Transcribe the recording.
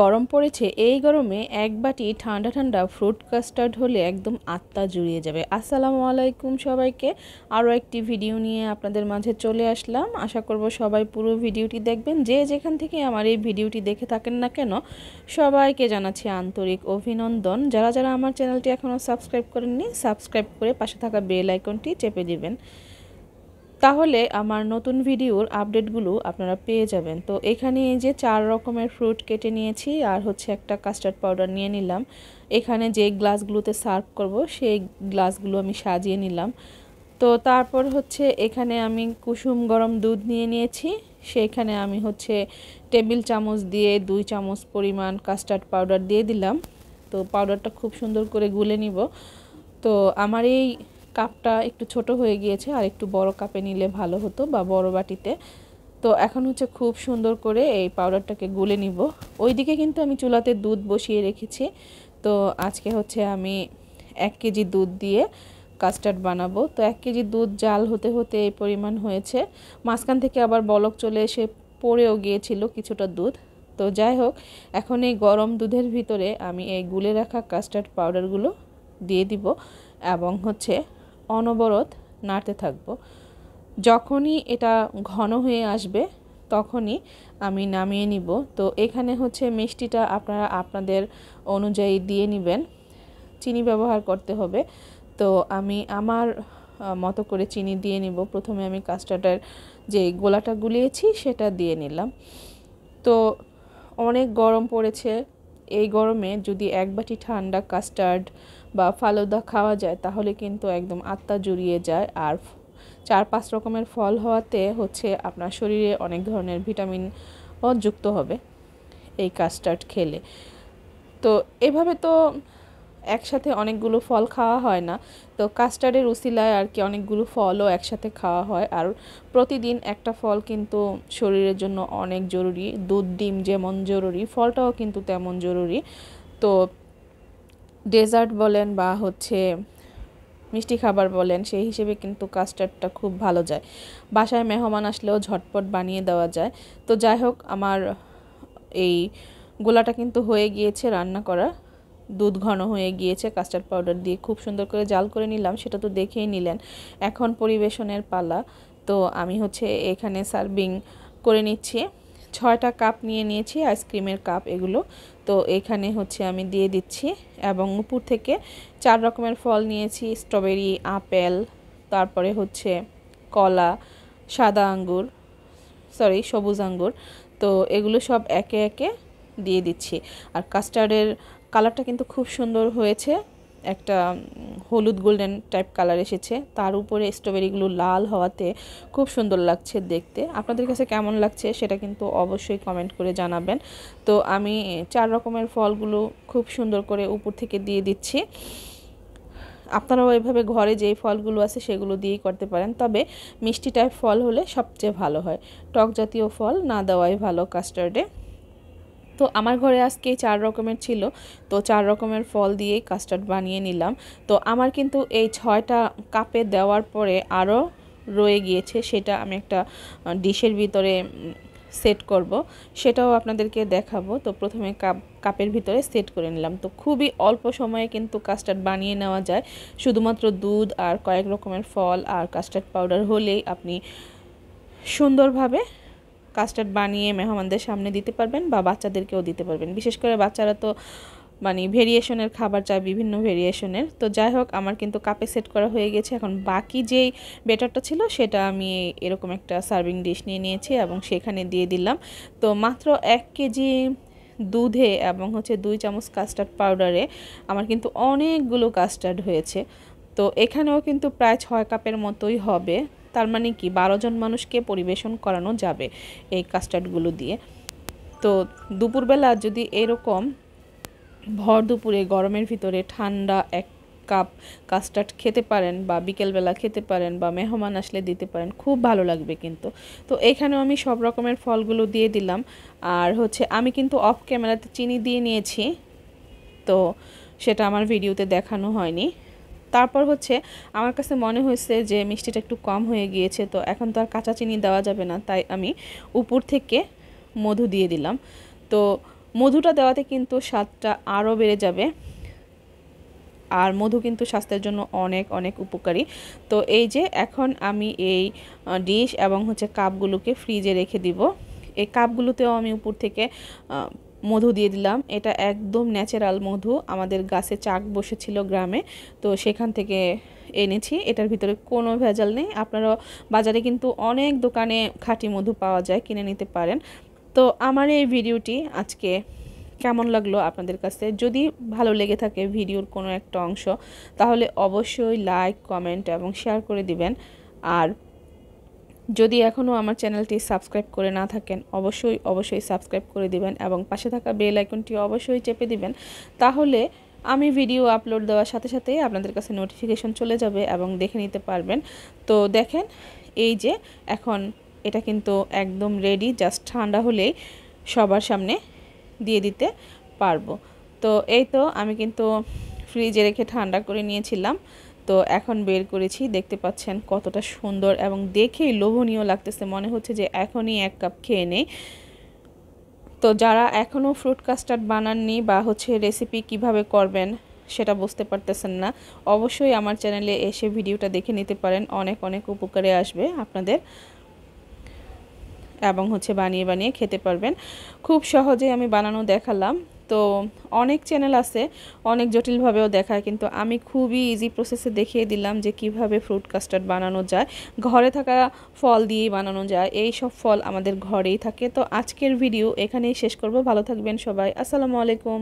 গরম পড়েছে, এই গরমে এক বাটি ঠান্ডা ঠান্ডা ফ্রুট কাস্টার্ড হলে একদম আত্মা জুড়িয়ে যাবে। আসসালামু আলাইকুম সবাইকে, আরও একটি ভিডিও নিয়ে আপনাদের মাঝে চলে আসলাম। আশা করব সবাই পুরো ভিডিওটি দেখবেন। যে যেখান থেকে আমার এই ভিডিওটি দেখে থাকেন না কেন, সবাইকে জানাচ্ছি আন্তরিক অভিনন্দন। যারা যারা আমার চ্যানেলটি এখনও সাবস্ক্রাইব করেননি, সাবস্ক্রাইব করে পাশে থাকা বেল আইকনটি চেপে দিবেন, তাহলে আমার নতুন ভিডিওর আপডেটগুলো আপনারা পেয়ে যাবেন। তো এখানে এই যে 4 রকমের ফ্রুট কেটে নিয়েছি, আর হচ্ছে একটা কাস্টার্ড পাউডার নিয়ে নিলাম। এখানে যে গ্লাসগুলোতে সার্ভ করব সেই গ্লাসগুলো আমি সাজিয়ে নিলাম। তো তারপর হচ্ছে এখানে আমি কুসুম গরম দুধ নিয়ে নিয়েছি, সেইখানে আমি হচ্ছে টেবিল চামচ দিয়ে 2 চামচ পরিমাণ কাস্টার্ড পাউডার দিয়ে দিলাম। তো পাউডারটা খুব সুন্দর করে গুলে নিব। তো আমার এই কাপটা একটু ছোট হয়ে গিয়েছে, আর একটু বড় কাপে নিলে ভালো হতো, বা বড় বাটিতে। তো এখন হচ্ছে খুব সুন্দর করে এই পাউডারটাকে গুলে নিব। ওইদিকে কিন্তু আমি চুলাতে দুধ বসিয়ে রেখেছি। তো আজকে হচ্ছে আমি 1 কেজি দুধ দিয়ে কাস্টার্ড বানাবো। তো 1 কেজি দুধ জাল হতে হতে এই পরিমাণ হয়েছে। মাঝখান থেকে আবার বলক চলে এসে পড়েও গিয়েছিল কিছুটা দুধ। তো যাই হোক, এখন এই গরম দুধের ভিতরে আমি এই গুলে রাখা কাস্টার্ড পাউডারগুলো দিয়ে দিব এবং হচ্ছে অনবরত নাড়তে থাকবো। যখনই এটা ঘন হয়ে আসবে তখনই আমি নামিয়ে নিব। তো এখানে হচ্ছে মিষ্টিটা আপনারা আপনাদের অনুযায়ী দিয়ে নেবেন, চিনি ব্যবহার করতে হবে। তো আমি আমার মতো করে চিনি দিয়ে নিব। প্রথমে আমি কাস্টার্ডের যে গোলাটা গুলিয়েছি সেটা দিয়ে নিলাম। তো অনেক গরম পড়েছে, এই গরমে যদি 1 বাটি ঠান্ডা কাস্টার্ড বা ফালুদা খাওয়া যায় তাহলে কিন্তু একদম আত্মা জুড়িয়ে যায়। আর 4-5 রকমের ফল হওয়াতে হচ্ছে আপনার শরীরে অনেক ধরনের ভিটামিনও যুক্ত হবে এই কাস্টার্ড খেলে। তো এভাবে তো একসাথে অনেকগুলো ফল খাওয়া হয় না, তো কাস্টার্ডের উসিলায় আর কি অনেকগুলো ফলও একসাথে খাওয়া হয়। আর প্রতিদিন একটা ফল কিন্তু শরীরের জন্য অনেক জরুরি। দুধ ডিম যেমন জরুরি, ফলটাও কিন্তু তেমন জরুরি। তো ডেজার্ট বলেন বা হচ্ছে মিষ্টি খাবার বলেন, সেই হিসেবে কিন্তু কাস্টার্ডটা খুব ভালো যায়। বাসায় মেহমান আসলেও ঝটপট বানিয়ে দেওয়া যায়। তো যাই হোক, আমার এই গোলাটা কিন্তু হয়ে গিয়েছে রান্না করা, দুধ ঘন হয়ে গিয়েছে। কাস্টার্ড পাউডার দিয়ে খুব সুন্দর করে জাল করে নিলাম, সেটা তো দেখেই নিলেন। এখন পরিবেশনের পালা। তো আমি হচ্ছে এখানে সার্ভিং করে নিচ্ছি। 6টা কাপ নিয়ে নিয়েছি, আইসক্রিমের কাপ এগুলো। তো এখানে হচ্ছে আমি দিয়ে দিচ্ছি, এবং উপর থেকে 4 রকমের ফল নিয়েছি, স্ট্রবেরি, আপেল, তারপরে হচ্ছে কলা, সাদা আঙ্গুর, সবুজ আঙ্গুর। তো এগুলো সব একে একে দিয়ে দিচ্ছি। আর কাস্টার্ডের কালারটা কিন্তু খুব সুন্দর হয়েছে, একটা হলুদ গোল্ডেন টাইপ কালার এসেছে। তার উপরে স্ট্রবেরিগুলো লাল হওয়াতে খুব সুন্দর লাগছে দেখতে। আপনাদের কাছে কেমন লাগছে সেটা কিন্তু অবশ্যই কমেন্ট করে জানাবেন। তো আমি 4 রকমের ফলগুলো খুব সুন্দর করে উপর থেকে দিয়ে দিচ্ছি। আপনারাও এভাবে ঘরে যেই ফলগুলো আছে সেগুলো দিয়েই করতে পারেন, তবে মিষ্টি টাইপ ফল হলে সবচেয়ে ভালো হয়। টক জাতীয় ফল না দেওয়াই ভালো কাস্টার্ডে। তো আমার ঘরে আজকে 4 রকমের ছিল, তো 4 রকমের ফল দিয়েই কাস্টার্ড বানিয়ে নিলাম। তো আমার কিন্তু এই 6টা কাপে দেওয়ার পরে আরও রয়ে গিয়েছে, সেটা আমি একটা ডিশের ভিতরে সেট করব, সেটাও আপনাদেরকে দেখাবো। তো প্রথমে কাপের ভিতরে সেট করে নিলাম। তো খুবই অল্প সময়ে কিন্তু কাস্টার্ড বানিয়ে নেওয়া যায়। শুধুমাত্র দুধ আর কয়েক রকমের ফল আর কাস্টার্ড পাউডার হলেই আপনি সুন্দরভাবে কাস্টার্ড বানিয়ে মেহমানদের সামনে দিতে পারবেন, বা বাচ্চাদেরকেও দিতে পারবেন। বিশেষ করে বাচ্চারা তো মানে ভেরিয়েশনের খাবার চায়, বিভিন্ন ভেরিয়েশনের। তো যাই হোক, আমার কিন্তু কাপে সেট করা হয়ে গেছে। এখন বাকি যেই বেটারটা ছিল সেটা আমি এরকম একটা সার্ভিং ডিশ নিয়ে নিয়েছি এবং সেখানে দিয়ে দিলাম। তো মাত্র 1 কেজি দুধে এবং হচ্ছে 2 চামচ কাস্টার্ড পাউডারে আমার কিন্তু অনেকগুলো কাস্টার্ড হয়েছে। তো এখানেও কিন্তু প্রায় 6 কাপের মতোই হবে। তার মানে কি 12 জন মানুষকে পরিবেশন করানো যাবে এই কাস্টার্ডগুলো দিয়ে। তো দুপুরবেলা যদি এরকম ভর দুপুরে গরমের ভিতরে ঠান্ডা 1 কাপ কাস্টার্ড খেতে পারেন, বা বিকেলবেলা খেতে পারেন, বা মেহমান আসলে দিতে পারেন, খুব ভালো লাগবে কিন্তু। তো এখানেও আমি সব রকমের ফলগুলো দিয়ে দিলাম। আর হচ্ছে আমি কিন্তু অফ ক্যামেরাতে চিনি দিয়ে নিয়েছি, তো সেটা আমার ভিডিওতে দেখানো হয়নি। তারপর হচ্ছে আমার কাছে মনে হয়েছে যে মিষ্টিটা একটু কম হয়ে গিয়েছে, তো এখন তো আর কাঁচা চিনি দেওয়া যাবে না, তাই আমি উপর থেকে মধু দিয়ে দিলাম। তো মধুটা দেওয়াতে কিন্তু স্বাদটা আরও বেড়ে যাবে। আর মধু কিন্তু স্বাস্থ্যের জন্য অনেক অনেক উপকারী। তো এই যে এখন আমি এই ডিশ এবং হচ্ছে কাপগুলোকে ফ্রিজে রেখে দিব। এই কাপগুলোতেও আমি উপর থেকে মধু দিয়ে দিলাম। এটা একদম ন্যাচারাল মধু, আমাদের গাছে চাক বসেছিল গ্রামে, তো সেখান থেকে এনেছি। এটার ভিতরে কোনো ভেজাল নেই। আপনারা বাজারে কিন্তু অনেক দোকানে খাঁটি মধু পাওয়া যায়, কিনে নিতে পারেন। তো আমার এই ভিডিওটি আজকে কেমন লাগলো আপনাদের কাছে? যদি ভালো লেগে থাকে ভিডিওর কোনো একটা অংশ, তাহলে অবশ্যই লাইক, কমেন্ট এবং শেয়ার করে দিবেন। আর যদি এখনও আমার চ্যানেলটি সাবস্ক্রাইব করে না থাকেন, অবশ্যই সাবস্ক্রাইব করে দিবেন এবং পাশে থাকা বেল আইকনটি অবশ্যই চেপে দিবেন। তাহলে আমি ভিডিও আপলোড দেওয়ার সাথে সাথেই আপনাদের কাছে নোটিফিকেশন চলে যাবে এবং দেখে নিতে পারবেন। তো দেখেন, এই যে এখন এটা কিন্তু একদম রেডি, জাস্ট ঠান্ডা হলেই সবার সামনে দিয়ে দিতে পারবো। তো এই তো আমি কিন্তু ফ্রিজে রেখে ঠান্ডা করে নিয়েছিলাম, তো এখন বের করেছি। দেখতে পাচ্ছেন কতটা সুন্দর এবং দেখেই লোভনীয় লাগতেছে, মনে হচ্ছে যে এখনই এক কাপ খেয়ে নেই। তো যারা এখনও ফ্রুট কাস্টার্ড বানাননি বা হচ্ছে রেসিপি কিভাবে করবেন সেটা বুঝতে পারতেছেন না, অবশ্যই আমার চ্যানেলে এসে ভিডিওটা দেখে নিতে পারেন। অনেক অনেক উপকারে আসবে আপনাদের এবং হচ্ছে বানিয়ে বানিয়ে খেতে পারবেন। খুব সহজেই আমি বানানো দেখালাম। তো অনেক চ্যানেল আছে অনেক জটিলভাবেও দেখায়, কিন্তু আমি খুবই ইজি প্রসেসে দেখিয়ে দিলাম যে কিভাবে ফ্রুট কাস্টার্ড বানানো যায়, ঘরে থাকা ফল দিয়েই বানানো যায়। এই সব ফল আমাদের ঘরেই থাকে। তো আজকের ভিডিও এখানেই শেষ করব। ভালো থাকবেন সবাই। আসসালামু আলাইকুম।